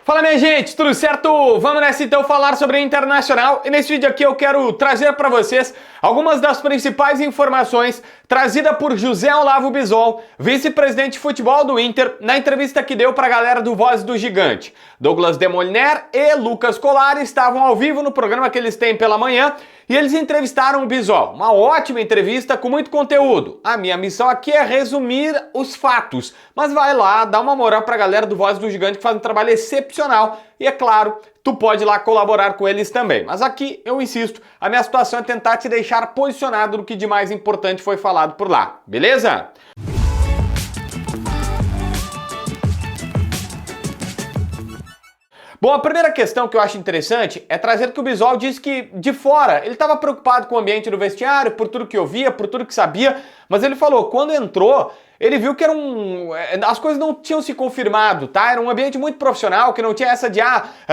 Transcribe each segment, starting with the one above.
Fala minha gente, tudo certo? Vamos nessa então falar sobre a Internacional e nesse vídeo aqui eu quero trazer para vocês algumas das principais informações trazidas por José Olavo Bisol, vice-presidente de futebol do Inter, na entrevista que deu para a galera do Voz do Gigante. Douglas Demoliner e Lucas Colari estavam ao vivo no programa que eles têm pela manhã e eles entrevistaram o Bisol. Uma ótima entrevista com muito conteúdo. A minha missão aqui é resumir os fatos, mas vai lá, dá uma moral pra galera do Voz do Gigante que faz um trabalho excepcional e é claro, tu pode ir lá colaborar com eles também. Mas aqui, eu insisto, a minha situação é tentar te deixar posicionado no que de mais importante foi falado por lá, beleza? Bom, a primeira questão que eu acho interessante é trazer que o Bisol disse que, de fora, ele estava preocupado com o ambiente do vestiário, por tudo que ouvia, por tudo que sabia, mas ele falou, quando entrou, ele viu que as coisas não tinham se confirmado, tá? Era um ambiente muito profissional, que não tinha essa de,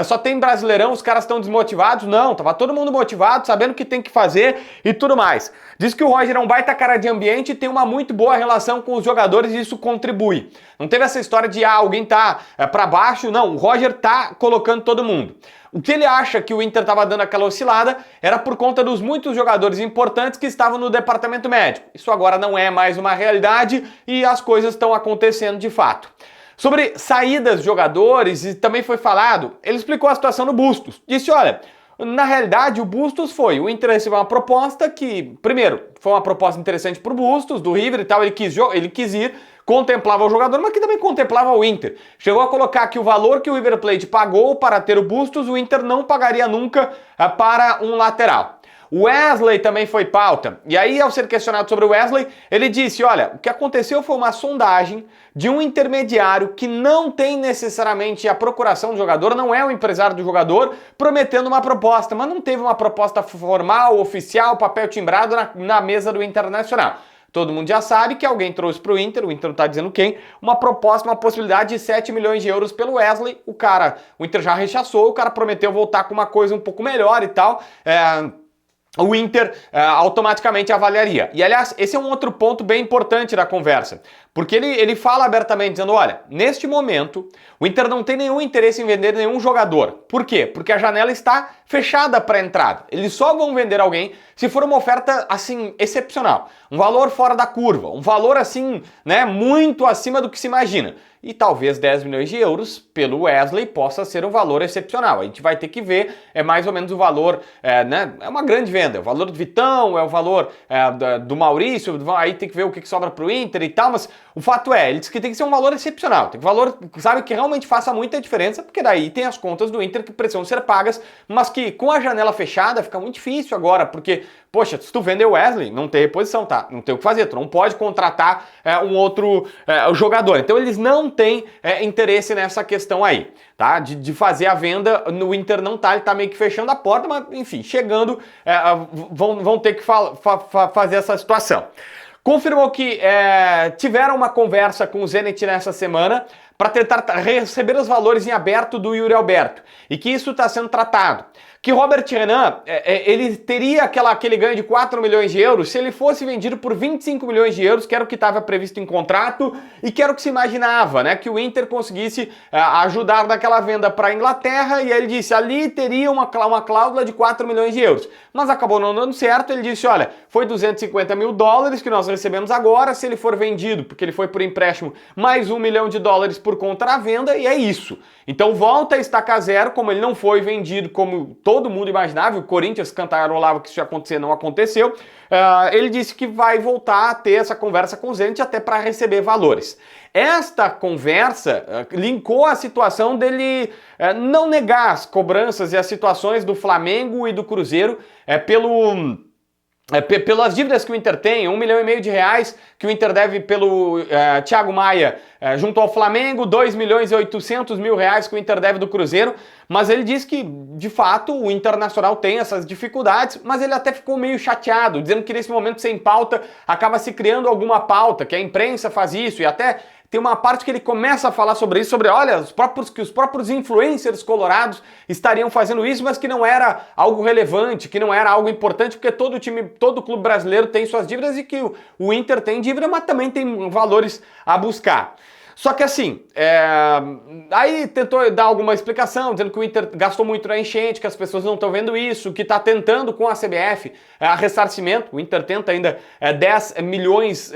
só tem Brasileirão, os caras estão desmotivados. Não, tava todo mundo motivado, sabendo o que tem que fazer e tudo mais. Diz que o Roger é um baita cara de ambiente e tem uma muito boa relação com os jogadores e isso contribui. Não teve essa história de, alguém tá pra baixo, não, o Roger tá colocando todo mundo. O que ele acha que o Inter estava dando aquela oscilada era por conta dos muitos jogadores importantes que estavam no departamento médico. Isso agora não é mais uma realidade e as coisas estão acontecendo de fato. Sobre saídas de jogadores, e também foi falado, ele explicou a situação no Bustos. Disse, olha, na realidade o Bustos o Inter recebeu uma proposta que, primeiro, foi uma proposta interessante para o Bustos, do River e tal, ele quis ir, contemplava o jogador, mas que também contemplava o Inter. Chegou a colocar que o valor que o River Plate pagou para ter o Bustos, o Inter não pagaria nunca para um lateral. O Wesley também foi pauta, e aí ao ser questionado sobre o Wesley, ele disse, olha, o que aconteceu foi uma sondagem de um intermediário que não tem necessariamente a procuração do jogador, não é o empresário do jogador, prometendo uma proposta, mas não teve uma proposta formal, oficial, papel timbrado na mesa do Internacional. Todo mundo já sabe que alguém trouxe para o Inter não está dizendo quem, uma proposta, uma possibilidade de 7 milhões de euros pelo Wesley. O Inter já rechaçou, o cara prometeu voltar com uma coisa um pouco melhor e tal. O Inter automaticamente avaliaria. E, aliás, esse é um outro ponto bem importante da conversa, porque ele fala abertamente, dizendo, olha, neste momento, o Inter não tem nenhum interesse em vender nenhum jogador. Por quê? Porque a janela está fechada para entrada. Eles só vão vender alguém se for uma oferta, assim, excepcional. Um valor fora da curva, um valor, assim, né, muito acima do que se imagina. E talvez 10 milhões de euros pelo Wesley possa ser um valor excepcional. A gente vai ter que ver, é mais ou menos o valor, né? É uma grande venda. É o valor do Vitão, é o valor do Maurício, aí tem que ver o que sobra pro Inter e tal, mas o fato é, ele diz que tem que ser um valor excepcional. Tem um valor, sabe, que realmente faça muita diferença, porque daí tem as contas do Inter que precisam ser pagas, mas que com a janela fechada fica muito difícil agora, porque, poxa, se tu vender o Wesley, não tem reposição, tá? Não tem o que fazer, tu não pode contratar um outro jogador. Então eles não têm interesse nessa questão aí, tá? De fazer a venda, no Inter não tá, ele tá meio que fechando a porta, mas enfim, chegando, vão ter que fazer essa situação. Confirmou que tiveram uma conversa com o Zenit nessa semana para tentar receber os valores em aberto do Yuri Alberto e que isso está sendo tratado. Que Robert Renan, ele teria aquele ganho de 4 milhões de euros se ele fosse vendido por 25 milhões de euros, que era o que estava previsto em contrato e que era o que se imaginava, né? Que o Inter conseguisse ajudar naquela venda para a Inglaterra e aí ele disse, ali teria uma cláusula de 4 milhões de euros. Mas acabou não dando certo, ele disse, olha, foi 250 mil dólares que nós recebemos agora, se ele for vendido, porque ele foi por empréstimo, mais 1 milhão de dólares por conta da venda e é isso. Então volta a estacar zero, como ele não foi vendido como todo mundo imaginava, o Corinthians cantarolava que isso ia acontecer, não aconteceu. Ele disse que vai voltar a ter essa conversa com o Zenit até para receber valores. Esta conversa linkou a situação dele não negar as cobranças e as situações do Flamengo e do Cruzeiro pelas dívidas que o Inter tem, 1,5 milhão de reais que o Inter deve pelo Thiago Maia junto ao Flamengo, 2,8 milhões reais que o Inter deve do Cruzeiro, mas ele diz que, de fato, o Internacional tem essas dificuldades, mas ele até ficou meio chateado, dizendo que nesse momento sem pauta acaba se criando alguma pauta, que a imprensa faz isso e até tem uma parte que ele começa a falar sobre isso, olha, que os próprios influencers colorados estariam fazendo isso, mas que não era algo relevante, que não era algo importante, porque todo clube brasileiro tem suas dívidas e que o Inter tem dívida, mas também tem valores a buscar. Só que assim, aí tentou dar alguma explicação, dizendo que o Inter gastou muito na enchente, que as pessoas não estão vendo isso, que está tentando com a CBF ressarcimento. O Inter tenta ainda 10 milhões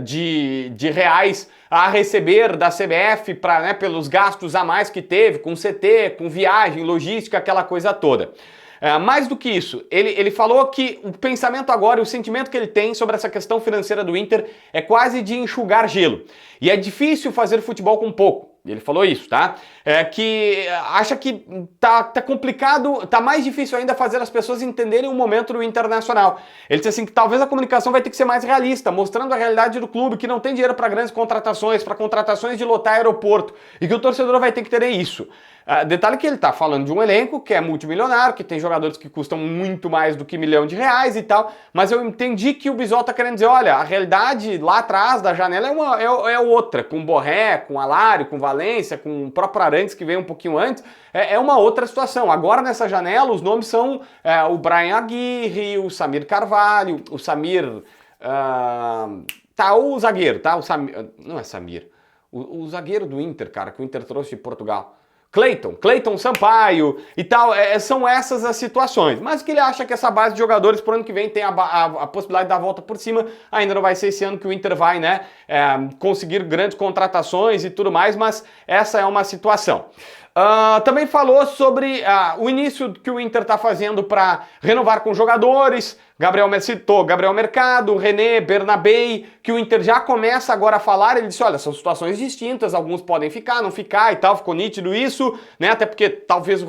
de reais a receber da CBF pelos gastos a mais que teve com CT, com viagem, logística, aquela coisa toda. Mais do que isso, ele falou que o pensamento agora e o sentimento que ele tem sobre essa questão financeira do Inter é quase de enxugar gelo. E é difícil fazer futebol com pouco. Ele falou isso, tá? Que acha que tá complicado, tá mais difícil ainda fazer as pessoas entenderem o momento do Internacional. Ele disse assim que talvez a comunicação vai ter que ser mais realista, mostrando a realidade do clube, que não tem dinheiro para grandes contratações, para contratações de lotar aeroporto, e que o torcedor vai ter que ter isso. Detalhe que ele tá falando de um elenco que é multimilionário, que tem jogadores que custam muito mais do que R$ 1 milhão e tal, mas eu entendi que o Bisol tá querendo dizer, olha, a realidade lá atrás da janela é outra, com Borré, com Alário, com Valência, com o próprio Arangues que veio um pouquinho antes, é uma outra situação. Agora nessa janela os nomes são o Brian Aguirre, o Samir Carvalho, o Samir... o zagueiro, tá? O Samir, não é Samir, o zagueiro do Inter, cara, que o Inter trouxe de Portugal. Cleiton Sampaio e tal, são essas as situações. Mas que ele acha que essa base de jogadores pro ano que vem tem a possibilidade de dar a volta por cima, ainda não vai ser esse ano que o Inter vai, conseguir grandes contratações e tudo mais, mas essa é uma situação. Também falou sobre o início que o Inter está fazendo para renovar com jogadores. Gabriel Mercado, René, Bernabei, que o Inter já começa agora a falar. Ele disse, olha, são situações distintas, alguns podem ficar, não ficar e tal, ficou nítido isso, né? Até porque talvez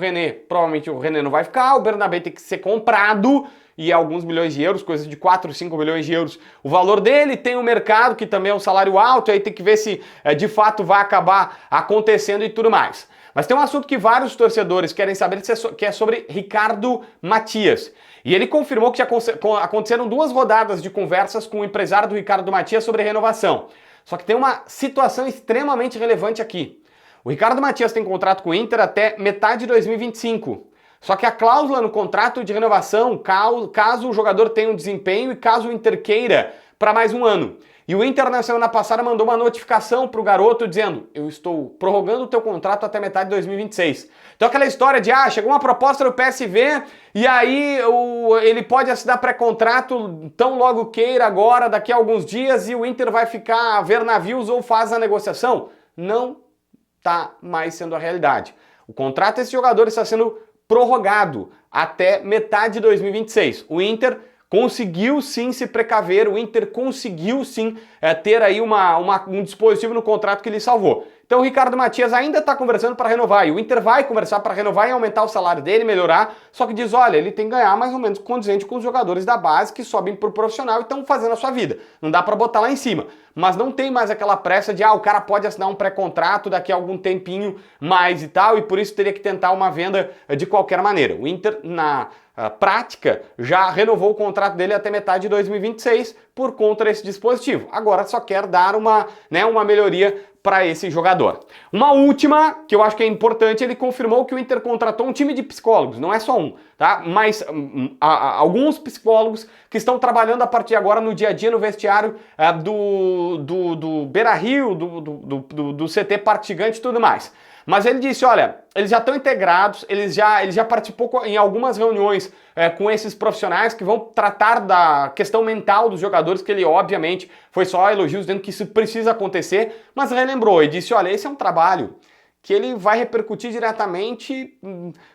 provavelmente o René não vai ficar, o Bernabei tem que ser comprado, e alguns milhões de euros, coisa de 4, 5 milhões de euros o valor dele. Tem o Mercado, que também é um salário alto, aí tem que ver se de fato vai acabar acontecendo e tudo mais. Mas tem um assunto que vários torcedores querem saber, que é sobre Ricardo Matias. E ele confirmou que já aconteceram 2 rodadas de conversas com o empresário do Ricardo Matias sobre renovação. Só que tem uma situação extremamente relevante aqui. O Ricardo Matias tem contrato com o Inter até metade de 2025. Só que a cláusula no contrato de renovação, caso o jogador tenha um desempenho e caso o Inter queira para mais um ano. E o Inter na semana passada mandou uma notificação pro garoto dizendo, eu estou prorrogando o teu contrato até metade de 2026. Então aquela história de, chegou uma proposta do PSV e aí ele pode assinar pré-contrato tão logo queira agora, daqui a alguns dias, e o Inter vai ficar a ver navios ou faz a negociação. Não está mais sendo a realidade. O contrato desse jogador está sendo prorrogado até metade de 2026. O Inter conseguiu sim se precaver, o Inter conseguiu sim ter aí um dispositivo no contrato que lhe salvou. Então o Ricardo Matias ainda está conversando para renovar, e o Inter vai conversar para renovar e aumentar o salário dele, melhorar, só que diz, olha, ele tem que ganhar mais ou menos condizente com os jogadores da base que sobem pro profissional e estão fazendo a sua vida. Não dá para botar lá em cima. Mas não tem mais aquela pressa de, o cara pode assinar um pré-contrato daqui a algum tempinho mais e tal, e por isso teria que tentar uma venda de qualquer maneira. O Inter, na prática, já renovou o contrato dele até metade de 2026 por conta desse dispositivo. Agora só quer dar uma melhoria para esse jogador. Uma última, que eu acho que é importante, ele confirmou que o Inter contratou um time de psicólogos, não é só um, tá? Mas alguns psicólogos que estão trabalhando a partir de agora no dia a dia no vestiário do Beira-Rio, do CT Parque Gigante e tudo mais. Mas ele disse, olha, eles já estão integrados, ele já participou em algumas reuniões com esses profissionais que vão tratar da questão mental dos jogadores, que ele obviamente foi só elogios dizendo que isso precisa acontecer, mas relembrou e disse, olha, esse é um trabalho que ele vai repercutir diretamente,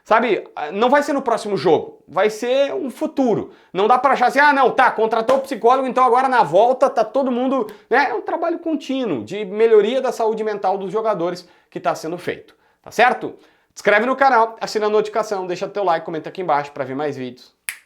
sabe, não vai ser no próximo jogo, vai ser um futuro. Não dá para achar assim, contratou o psicólogo, então agora na volta tá todo mundo, né? É um trabalho contínuo de melhoria da saúde mental dos jogadores que está sendo feito, tá certo? Se inscreve no canal, assina a notificação, deixa teu like, comenta aqui embaixo para ver mais vídeos.